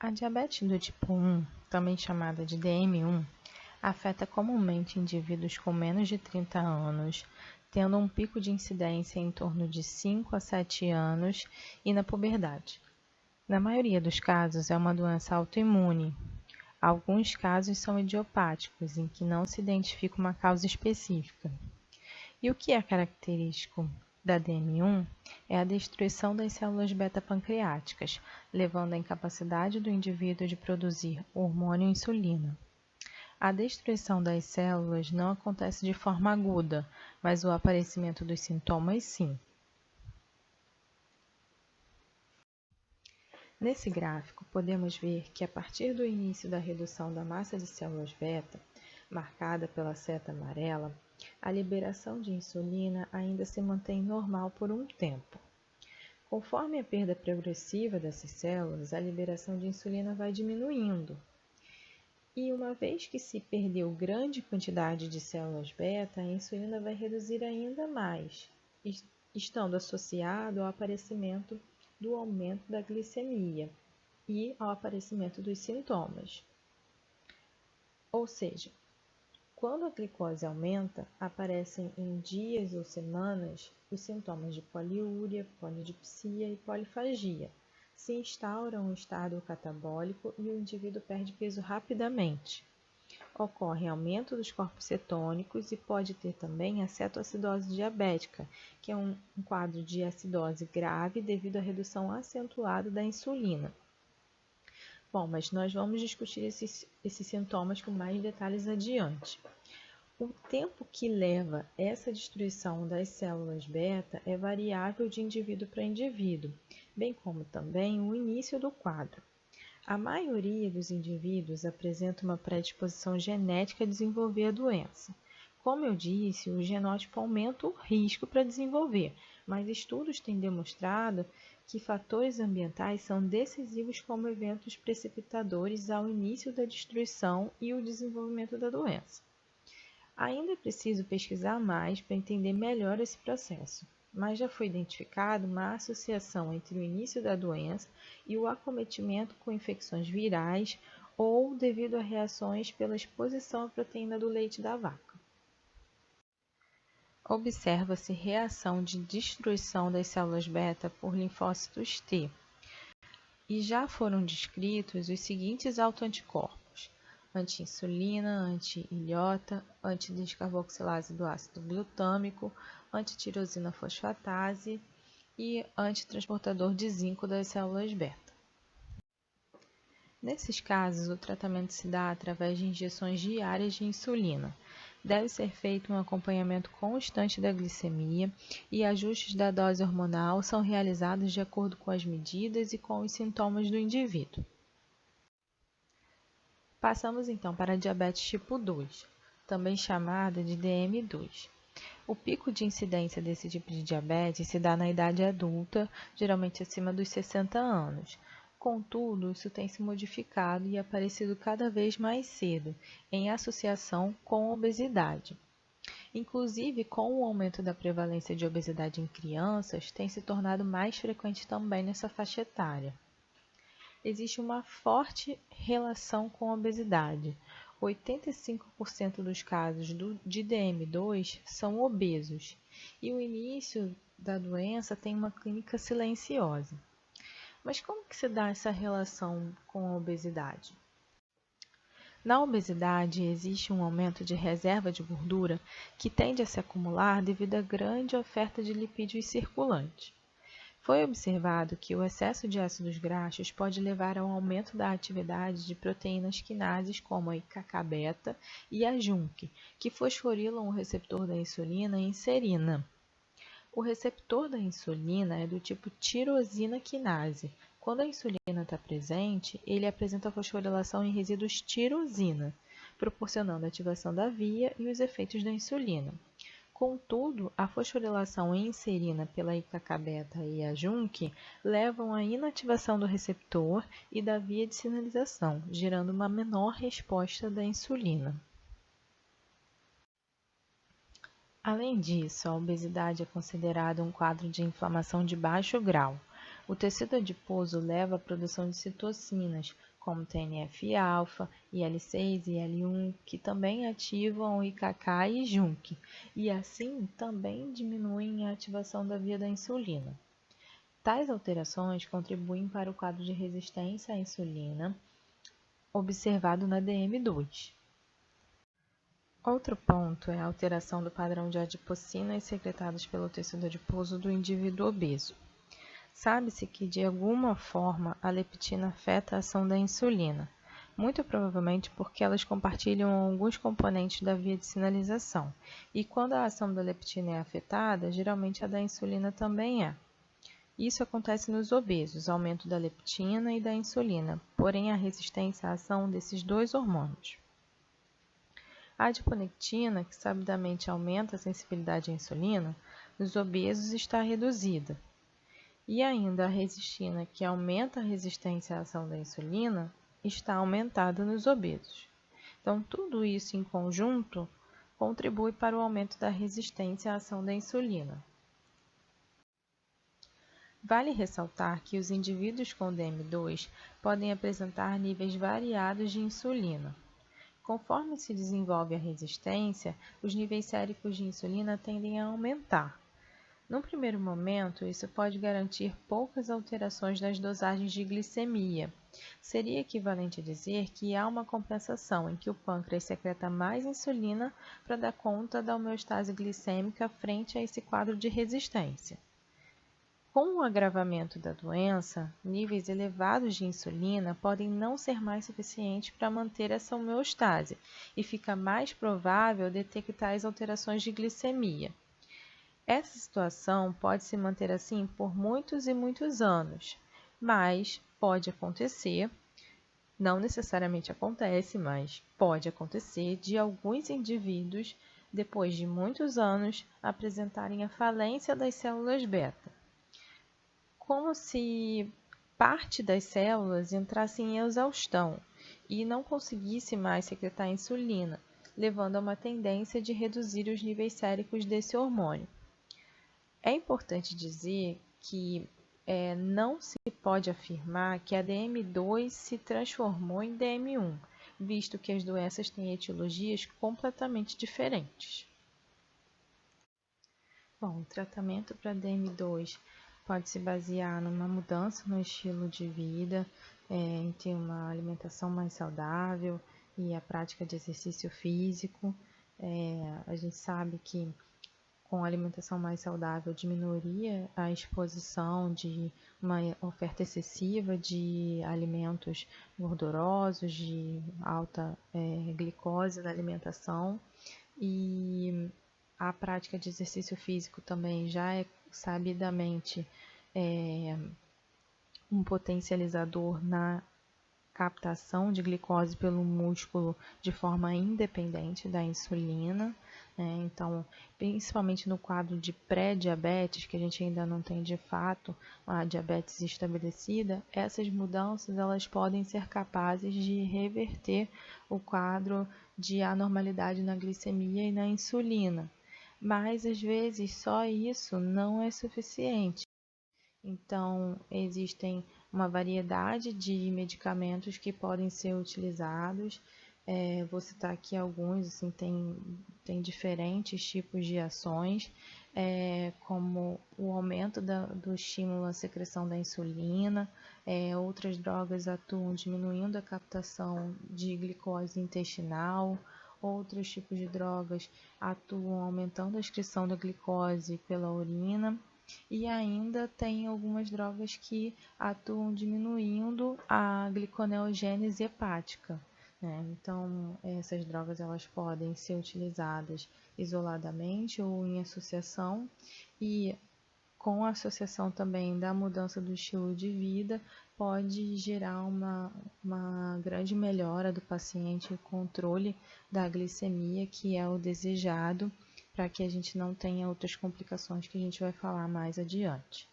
A diabetes do tipo 1, também chamada de DM1, afeta comumente indivíduos com menos de 30 anos, tendo um pico de incidência em torno de 5 a 7 anos e na puberdade. Na maioria dos casos, é uma doença autoimune. Alguns casos são idiopáticos, em que não se identifica uma causa específica. E o que é característico da DM1 é a destruição das células beta-pancreáticas, levando à incapacidade do indivíduo de produzir o hormônio insulina. A destruição das células não acontece de forma aguda, mas o aparecimento dos sintomas sim. Nesse gráfico, podemos ver que a partir do início da redução da massa de células beta, marcada pela seta amarela, a liberação de insulina ainda se mantém normal por um tempo. Conforme a perda progressiva dessas células, a liberação de insulina vai diminuindo. E uma vez que se perdeu grande quantidade de células beta, a insulina vai reduzir ainda mais, estando associado ao aparecimento do aumento da glicemia e ao aparecimento dos sintomas. Ou seja, quando a glicose aumenta, aparecem em dias ou semanas os sintomas de poliúria, polidipsia e polifagia. Se instaura um estado catabólico e o indivíduo perde peso rapidamente. Ocorre aumento dos corpos cetônicos e pode ter também a cetoacidose diabética, que é um quadro de acidose grave devido à redução acentuada da insulina. Bom, mas nós vamos discutir esses sintomas com mais detalhes adiante. O tempo que leva essa destruição das células beta é variável de indivíduo para indivíduo, bem como também o início do quadro. A maioria dos indivíduos apresenta uma predisposição genética a desenvolver a doença. Como eu disse, o genótipo aumenta o risco para desenvolver, mas estudos têm demonstrado que fatores ambientais são decisivos como eventos precipitadores ao início da destruição e o desenvolvimento da doença. Ainda é preciso pesquisar mais para entender melhor esse processo, mas já foi identificada uma associação entre o início da doença e o acometimento com infecções virais ou devido a reações pela exposição à proteína do leite da vaca. Observa-se reação de destruição das células beta por linfócitos T, e já foram descritos os seguintes autoanticorpos: anti-insulina, anti-ilhota, antidescarboxilase do ácido glutâmico, antitirosina fosfatase e antitransportador de zinco das células beta. Nesses casos, o tratamento se dá através de injeções diárias de insulina. Deve ser feito um acompanhamento constante da glicemia e ajustes da dose hormonal são realizados de acordo com as medidas e com os sintomas do indivíduo. Passamos então para a diabetes tipo 2, também chamada de DM2. O pico de incidência desse tipo de diabetes se dá na idade adulta, geralmente acima dos 60 anos. Contudo, isso tem se modificado e aparecido cada vez mais cedo, em associação com a obesidade. Inclusive, com o aumento da prevalência de obesidade em crianças, tem se tornado mais frequente também nessa faixa etária. Existe uma forte relação com a obesidade. 85% dos casos de DM2 são obesos, e o início da doença tem uma clínica silenciosa. Mas como que se dá essa relação com a obesidade? Na obesidade, existe um aumento de reserva de gordura que tende a se acumular devido à grande oferta de lipídios circulantes. Foi observado que o excesso de ácidos graxos pode levar ao aumento da atividade de proteínas quinases como a IKK-beta e a JNK, que fosforilam o receptor da insulina em serina. O receptor da insulina é do tipo tirosina quinase. Quando a insulina está presente, ele apresenta fosforilação em resíduos tirosina, proporcionando a ativação da via e os efeitos da insulina. Contudo, a fosforilação em serina pela IKK-beta e a JNK levam à inativação do receptor e da via de sinalização, gerando uma menor resposta da insulina. Além disso, a obesidade é considerada um quadro de inflamação de baixo grau, O tecido adiposo leva à produção de citocinas, como TNF-alfa, IL-6 e IL-1, que também ativam o IKK e JNK, e assim também diminuem a ativação da via da insulina. Tais alterações contribuem para o quadro de resistência à insulina observado na DM2. Outro ponto é a alteração do padrão de adipocinas secretadas pelo tecido adiposo do indivíduo obeso. Sabe-se que, de alguma forma, a leptina afeta a ação da insulina, muito provavelmente porque elas compartilham alguns componentes da via de sinalização, e quando a ação da leptina é afetada, geralmente a da insulina também é. Isso acontece nos obesos, aumento da leptina e da insulina, porém a resistência à ação desses dois hormônios. A adiponectina, que sabidamente aumenta a sensibilidade à insulina, nos obesos está reduzida. E ainda a resistina, que aumenta a resistência à ação da insulina, está aumentada nos obesos. Então, tudo isso em conjunto contribui para o aumento da resistência à ação da insulina. Vale ressaltar que os indivíduos com DM2 podem apresentar níveis variados de insulina. Conforme se desenvolve a resistência, os níveis séricos de insulina tendem a aumentar. Num primeiro momento, isso pode garantir poucas alterações nas dosagens de glicemia. Seria equivalente a dizer que há uma compensação em que o pâncreas secreta mais insulina para dar conta da homeostase glicêmica frente a esse quadro de resistência. Com o agravamento da doença, níveis elevados de insulina podem não ser mais suficientes para manter essa homeostase e fica mais provável detectar as alterações de glicemia. Essa situação pode se manter assim por muitos e muitos anos, mas pode acontecer, não necessariamente acontece, mas pode acontecer de alguns indivíduos, depois de muitos anos, apresentarem a falência das células beta, como se parte das células entrasse em exaustão e não conseguisse mais secretar insulina, levando a uma tendência de reduzir os níveis séricos desse hormônio. É importante dizer que não se pode afirmar que a DM2 se transformou em DM1, visto que as doenças têm etiologias completamente diferentes. Bom, o tratamento para DM2 pode se basear numa mudança no estilo de vida, em ter uma alimentação mais saudável e a prática de exercício físico. A gente sabe que com alimentação mais saudável diminuiria a exposição de uma oferta excessiva de alimentos gordurosos, de alta glicose na alimentação, e a prática de exercício físico também já é sabidamente um potencializador na captação de glicose pelo músculo de forma independente da insulina. Então, principalmente no quadro de pré-diabetes, que a gente ainda não tem de fato a diabetes estabelecida, essas mudanças elas podem ser capazes de reverter o quadro de anormalidade na glicemia e na insulina. Mas, às vezes, só isso não é suficiente. Então, existem uma variedade de medicamentos que podem ser utilizados. Vou citar aqui alguns, assim, tem diferentes tipos de ações, como o aumento do estímulo à secreção da insulina. Outras drogas atuam diminuindo a captação de glicose intestinal. Outros tipos de drogas atuam aumentando a excreção da glicose pela urina. E ainda tem algumas drogas que atuam diminuindo a gliconeogênese hepática, né? Então, essas drogas elas podem ser utilizadas isoladamente ou em associação, e com a associação também da mudança do estilo de vida, pode gerar uma grande melhora do paciente, o controle da glicemia, que é o desejado, para que a gente não tenha outras complicações que a gente vai falar mais adiante.